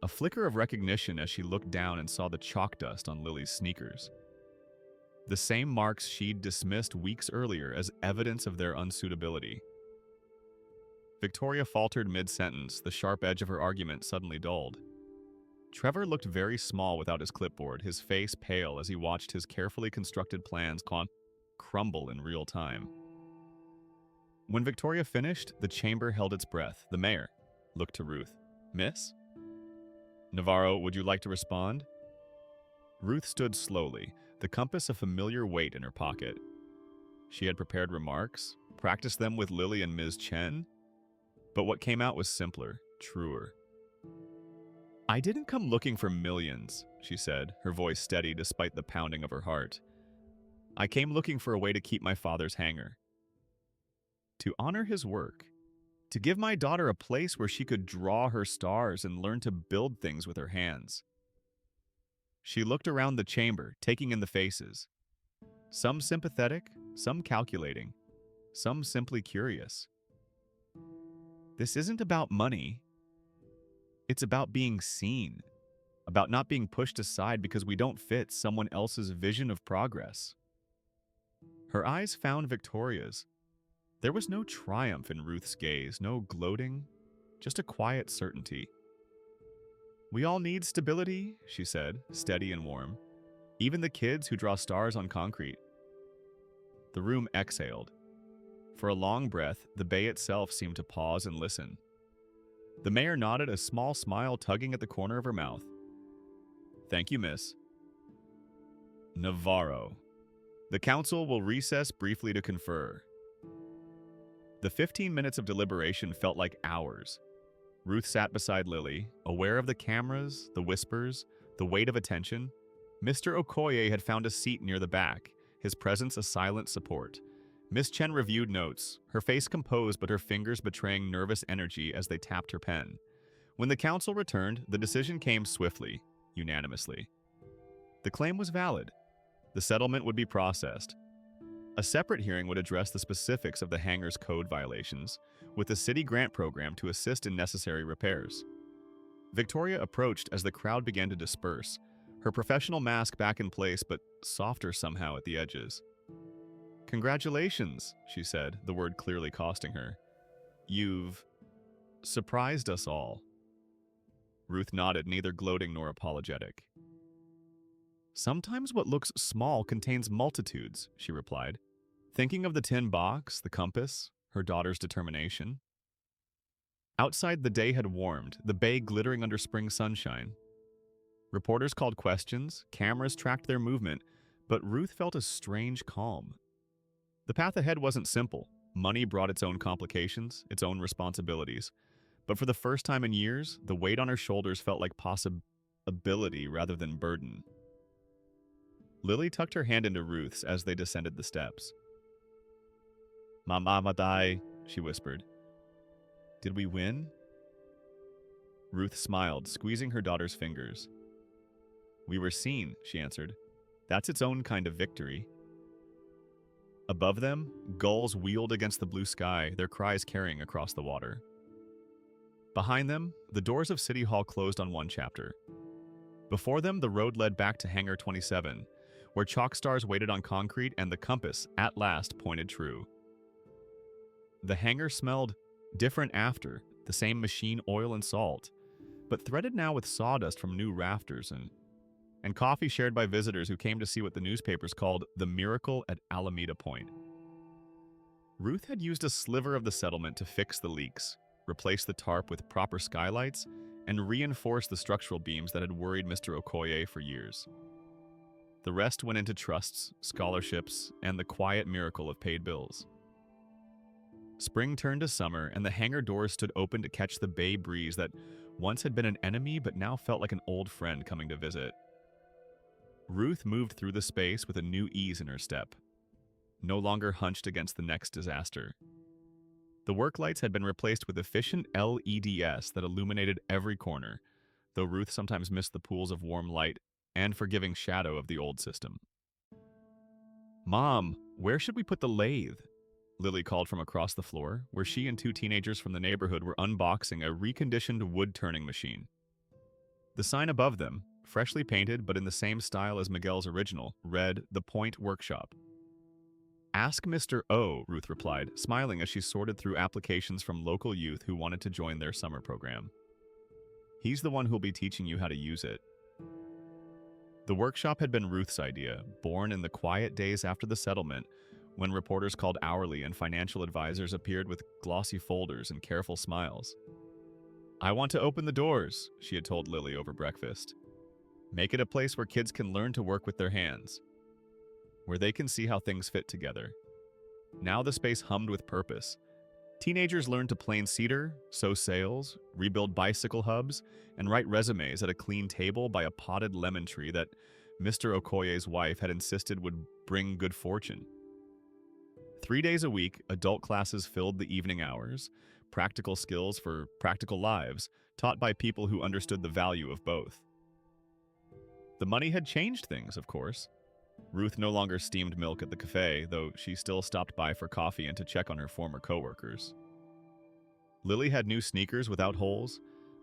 A flicker of recognition as she looked down and saw the chalk dust on Lily's sneakers. The same marks she'd dismissed weeks earlier as evidence of their unsuitability. Victoria faltered mid-sentence, the sharp edge of her argument suddenly dulled. Trevor looked very small without his clipboard, his face pale as he watched his carefully constructed plans crumble in real time. When Victoria finished, the chamber held its breath. The mayor looked to Ruth. "Miss Navarro, would you like to respond?" Ruth stood slowly, the compass a familiar weight in her pocket. She had prepared remarks, practiced them with Lily and Ms. Chen, but what came out was simpler, truer. "I didn't come looking for millions," she said, her voice steady despite the pounding of her heart. "I came looking for a way to keep my father's hangar. To honor his work. To give my daughter a place where she could draw her stars and learn to build things with her hands." She looked around the chamber, taking in the faces. Some sympathetic, some calculating, some simply curious. "This isn't about money. It's about being seen, about not being pushed aside because we don't fit someone else's vision of progress." Her eyes found Victoria's. There was no triumph in Ruth's gaze, no gloating, just a quiet certainty. "We all need stability," she said, steady and warm. "Even the kids who draw stars on concrete." The room exhaled. For a long breath, the bay itself seemed to pause and listen. The mayor nodded, a small smile tugging at the corner of her mouth. "Thank you, Miss Navarro. The council will recess briefly to confer." The 15 minutes of deliberation felt like hours. Ruth sat beside Lily, aware of the cameras, the whispers, the weight of attention. Mr. Okoye had found a seat near the back, his presence a silent support. Miss Chen reviewed notes, her face composed but her fingers betraying nervous energy as they tapped her pen. When the council returned, the decision came swiftly, unanimously. The claim was valid. The settlement would be processed. A separate hearing would address the specifics of the hangar's code violations, with a city grant program to assist in necessary repairs. Victoria approached as the crowd began to disperse, her professional mask back in place but softer somehow at the edges. "Congratulations," she said, the word clearly costing her. "You've surprised us all." Ruth nodded, neither gloating nor apologetic. "Sometimes what looks small contains multitudes," she replied, thinking of the tin box, the compass, her daughter's determination. Outside, the day had warmed, the bay glittering under spring sunshine. Reporters called questions, cameras tracked their movement, but Ruth felt a strange calm. The path ahead wasn't simple. Money brought its own complications, its own responsibilities. But for the first time in years, the weight on her shoulders felt like possibility rather than burden. Lily tucked her hand into Ruth's as they descended the steps. "Mama die," she whispered. "Did we win?" Ruth smiled, squeezing her daughter's fingers. "We were seen," she answered. "That's its own kind of victory." Above them, gulls wheeled against the blue sky, their cries carrying across the water. Behind them, the doors of City Hall closed on one chapter. Before them, the road led back to Hangar 27, where chalk stars waited on concrete and the compass, at last, pointed true. The hangar smelled different after, the same machine oil and salt, but threaded now with sawdust from new rafters and coffee shared by visitors who came to see what the newspapers called the miracle at Alameda Point. Ruth had used a sliver of the settlement to fix the leaks, replace the tarp with proper skylights, and reinforce the structural beams that had worried Mr. Okoye for years. The rest went into trusts, scholarships, and the quiet miracle of paid bills. Spring turned to summer, and the hangar doors stood open to catch the bay breeze that once had been an enemy but now felt like an old friend coming to visit. Ruth moved through the space with a new ease in her step, no longer hunched against the next disaster. The work lights had been replaced with efficient LEDs that illuminated every corner, though Ruth sometimes missed the pools of warm light and forgiving shadow of the old system. "Mom, where should we put the lathe?" Lily called from across the floor, where she and two teenagers from the neighborhood were unboxing a reconditioned wood-turning machine. The sign above them, freshly painted but in the same style as Miguel's original, read "The Point Workshop." "Ask Mr. O," Ruth replied, smiling as she sorted through applications from local youth who wanted to join their summer program. "He's the one who'll be teaching you how to use it." The workshop had been Ruth's idea, born in the quiet days after the settlement, when reporters called hourly and financial advisors appeared with glossy folders and careful smiles. "I want to open the doors," she had told Lily over breakfast. "Make it a place where kids can learn to work with their hands, where they can see how things fit together." Now the space hummed with purpose. Teenagers learned to plane cedar, sew sails, rebuild bicycle hubs, and write resumes at a clean table by a potted lemon tree that Mr. Okoye's wife had insisted would bring good fortune. 3 days a week, adult classes filled the evening hours, practical skills for practical lives, taught by people who understood the value of both. The money had changed things, of course. Ruth no longer steamed milk at the cafe, though she still stopped by for coffee and to check on her former coworkers. Lily had new sneakers without holes,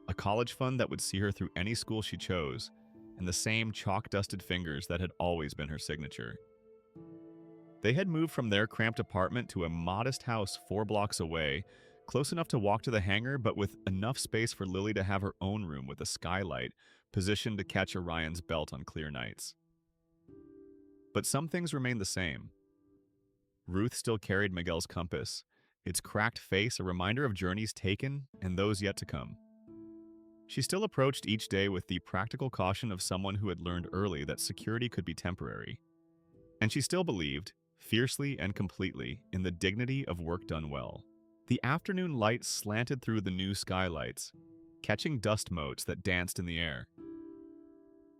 a college fund that would see her through any school she chose, and the same chalk-dusted fingers that had always been her signature. They had moved from their cramped apartment to a modest house 4 blocks away, close enough to walk to the hangar, but with enough space for Lily to have her own room with a skylight, positioned to catch Orion's belt on clear nights. But some things remained the same. Ruth still carried Miguel's compass, its cracked face a reminder of journeys taken and those yet to come. She still approached each day with the practical caution of someone who had learned early that security could be temporary. And she still believed, fiercely and completely, in the dignity of work done well. The afternoon light slanted through the new skylights, catching dust motes that danced in the air.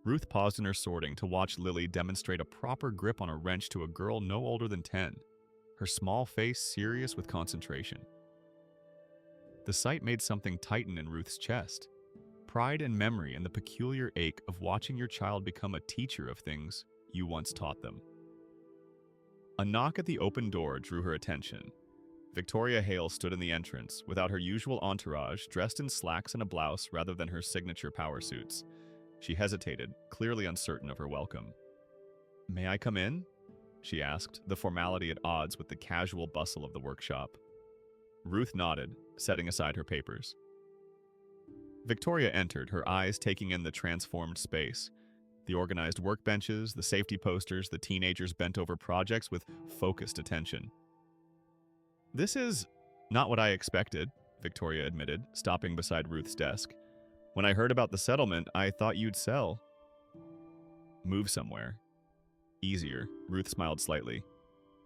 Ruth paused in her sorting to watch Lily demonstrate a proper grip on a wrench to a girl no older than 10, her small face serious with concentration. The sight made something tighten in Ruth's chest, pride and memory and the peculiar ache of watching your child become a teacher of things you once taught them. A knock at the open door drew her attention. Victoria Hale stood in the entrance, without her usual entourage, dressed in slacks and a blouse rather than her signature power suits. She hesitated, clearly uncertain of her welcome. "May I come in?" she asked, the formality at odds with the casual bustle of the workshop. Ruth nodded, setting aside her papers. Victoria entered, her eyes taking in the transformed space. The organized workbenches, the safety posters, the teenagers bent over projects with focused attention. "This is not what I expected," Victoria admitted, stopping beside Ruth's desk. "When I heard about the settlement, I thought you'd sell." Move somewhere. Easier. Ruth smiled slightly.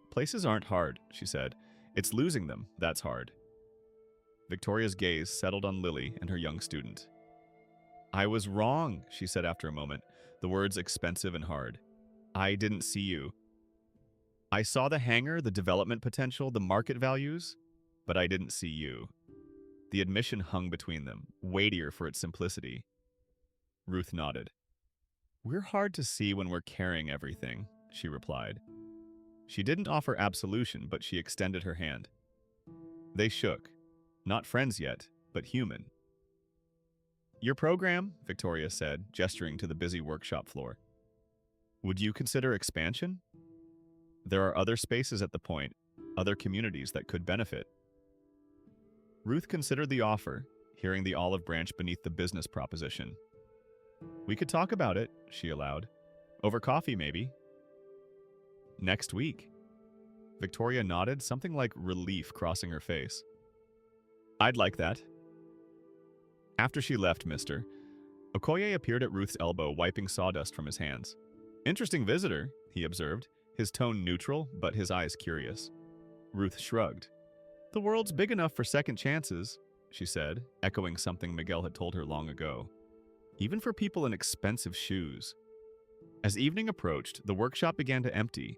Places aren't hard, she said. It's losing them that's hard. Victoria's gaze settled on Lily and her young student. I was wrong, she said after a moment, the words expensive and hard. I didn't see you. I saw the hangar, the development potential, the market values, but I didn't see you. The admission hung between them, weightier for its simplicity. Ruth nodded. We're hard to see when we're carrying everything, she replied. She didn't offer absolution, but she extended her hand. They shook. Not friends yet, but human. Your program, Victoria said, gesturing to the busy workshop floor. Would you consider expansion? There are other spaces at the point, other communities that could benefit. Ruth considered the offer, hearing the olive branch beneath the business proposition. We could talk about it, she allowed. Over coffee, maybe. Next week. Victoria nodded, something like relief crossing her face. I'd like that. After she left, Mr. Okoye appeared at Ruth's elbow, wiping sawdust from his hands. Interesting visitor, he observed, his tone neutral, but his eyes curious. Ruth shrugged. The world's big enough for second chances, she said, echoing something Miguel had told her long ago. Even for people in expensive shoes. As evening approached, the workshop began to empty,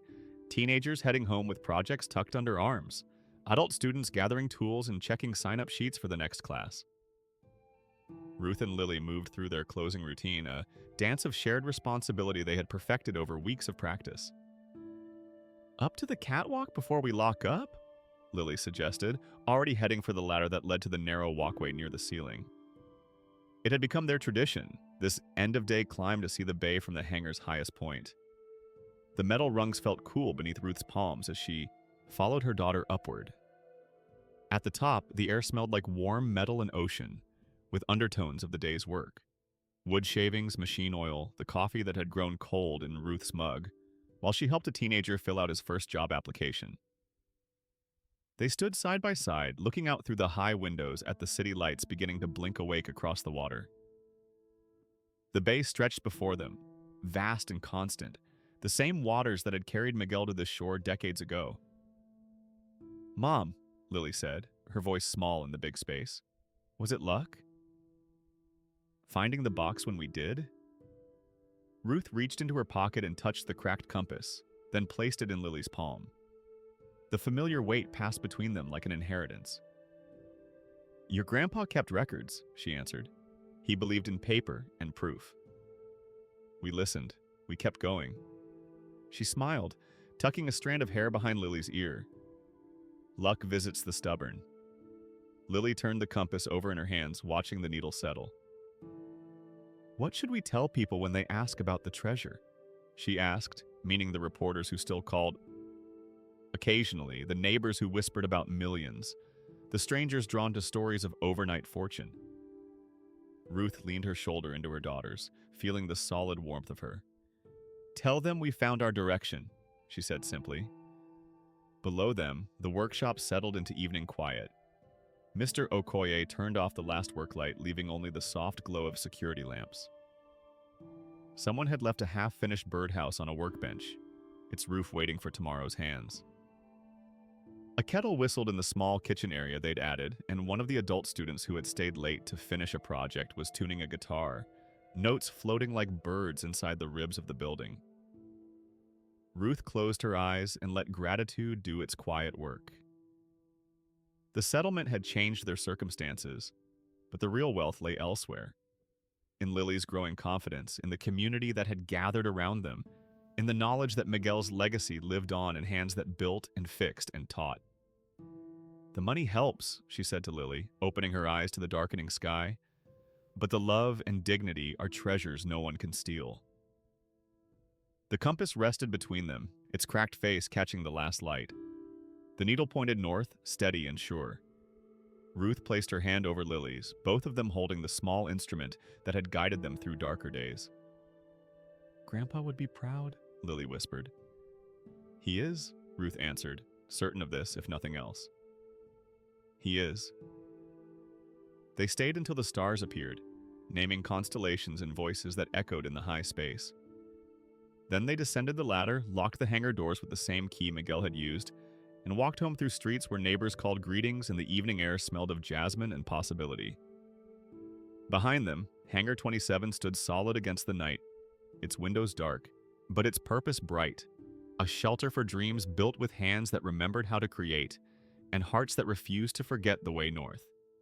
teenagers heading home with projects tucked under arms, adult students gathering tools and checking sign-up sheets for the next class. Ruth and Lily moved through their closing routine, a dance of shared responsibility they had perfected over weeks of practice. Up to the catwalk before we lock up? Lily suggested, already heading for the ladder that led to the narrow walkway near the ceiling. It had become their tradition, this end-of-day climb to see the bay from the hangar's highest point. The metal rungs felt cool beneath Ruth's palms as she followed her daughter upward. At the top, the air smelled like warm metal and ocean, with undertones of the day's work. Wood shavings, machine oil, the coffee that had grown cold in Ruth's mug, while she helped a teenager fill out his first job application. They stood side by side, looking out through the high windows at the city lights beginning to blink awake across the water. The bay stretched before them, vast and constant, the same waters that had carried Miguel to this shore decades ago. Mom, Lily said, her voice small in the big space. Was it luck? Finding the box when we did? Ruth reached into her pocket and touched the cracked compass, then placed it in Lily's palm. The familiar weight passed between them like an inheritance. Your grandpa kept records, she answered. He believed in paper and proof. We listened. We kept going. She smiled, tucking a strand of hair behind Lily's ear. Luck visits the stubborn. Lily turned the compass over in her hands, watching the needle settle. What should we tell people when they ask about the treasure? She asked, meaning the reporters who still called. Occasionally, the neighbors who whispered about millions, the strangers drawn to stories of overnight fortune. Ruth leaned her shoulder into her daughter's, feeling the solid warmth of her. Tell them we found our direction, she said simply. Below them, the workshop settled into evening quiet. Mr. Okoye turned off the last work light, leaving only the soft glow of security lamps. Someone had left a half-finished birdhouse on a workbench, its roof waiting for tomorrow's hands. A kettle whistled in the small kitchen area they'd added, and one of the adult students who had stayed late to finish a project was tuning a guitar, notes floating like birds inside the ribs of the building. Ruth closed her eyes and let gratitude do its quiet work. The settlement had changed their circumstances, but the real wealth lay elsewhere. In Lily's growing confidence, in the community that had gathered around them, in the knowledge that Miguel's legacy lived on in hands that built and fixed and taught. The money helps, she said to Lily, opening her eyes to the darkening sky, but the love and dignity are treasures no one can steal. The compass rested between them, its cracked face catching the last light. The needle pointed north, steady and sure. Ruth placed her hand over Lily's, both of them holding the small instrument that had guided them through darker days. Grandpa would be proud, Lily whispered. He is, Ruth answered, certain of this, if nothing else. He is. They stayed until the stars appeared, naming constellations in voices that echoed in the high space. Then they descended the ladder, locked the hangar doors with the same key Miguel had used, and walked home through streets where neighbors called greetings and the evening air smelled of jasmine and possibility. Behind them, Hangar 27 stood solid against the night, its windows dark, but its purpose bright. A shelter for dreams built with hands that remembered how to create, and hearts that refused to forget the way north.